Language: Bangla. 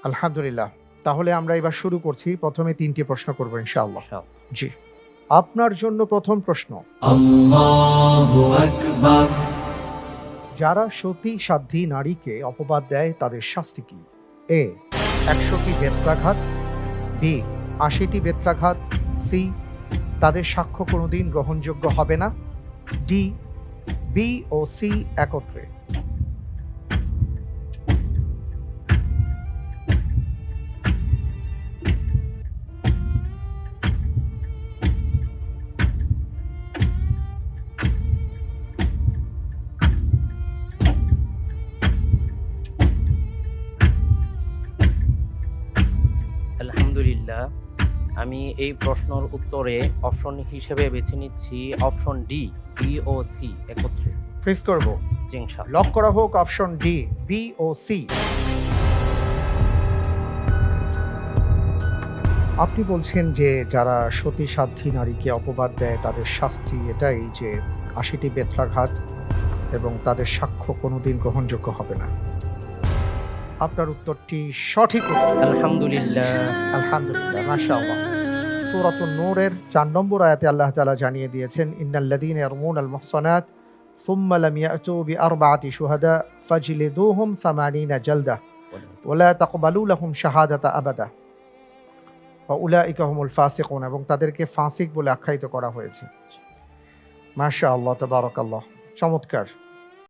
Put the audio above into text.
আলহামদুলিল্লাহ। তাহলে আমরা এবার শুরু করছি। প্রথমে ৩ টি প্রশ্ন করব ইনশাআল্লাহ। ইনশাআল্লাহ। জি। আপনার জন্য প্রথম প্রশ্ন। আল্লাহু আকবার। যারা সতী সাধ্বী নারীকে অপবাদ দেয় তাদের শাস্তি কি? এ ১০০টি বেত্রাঘাত, বি ৮০টি বেত্রাঘাত, সি তাদের সাক্ষ্য কোনোদিন গ্রহণযোগ্য হবে না, ডি বি ও সি একত্রে। আলহামদুলিল্লাহ, আমি এই প্রশ্নের উত্তরে অপশন হিসেবে বেছে নিচ্ছি অপশন ডি, বি ও সি একত্রে। ফ্রিজ করব। জি, ইনশাআল্লাহ। লক করা হোক অপশন ডি, বি ও সি। আপনি বলছেন যে যারা সতী সাধ্বী নারীকে অপবাদ দেয় তাদের শাস্তি এটাই যে ৮০টি বেত্রাঘাত এবং তাদের সাক্ষ্য কোনোদিন গ্রহণযোগ্য হবে না। আপনার উত্তরটি সঠিক উত্তর। আলহামদুলিল্লাহ। আলহামদুলিল্লাহ, মাশাআল্লাহ। সূরাতুন নূরের ৪ নম্বর আয়াতে আল্লাহ তাআলা জানিয়ে দিয়েছেন, ইন্নাল্লাযীনা ইয়ারমুনাল মুহসানাত সুম্মা লাম ইয়াতু বিআরবাআতি শুহাদা ফাজলিদুহুম ৮০ জালদাহ ওয়া লা তাকবালু লাহুম শাহাদাতা আবাদা ওয়া উলাইকা হুমুল ফাসিকুন, এবং তাদেরকে ফাসিক বলে আখ্যায়িত করা হয়েছে। মাশাআল্লাহ, তাবারাকাল্লাহ, চমৎকার।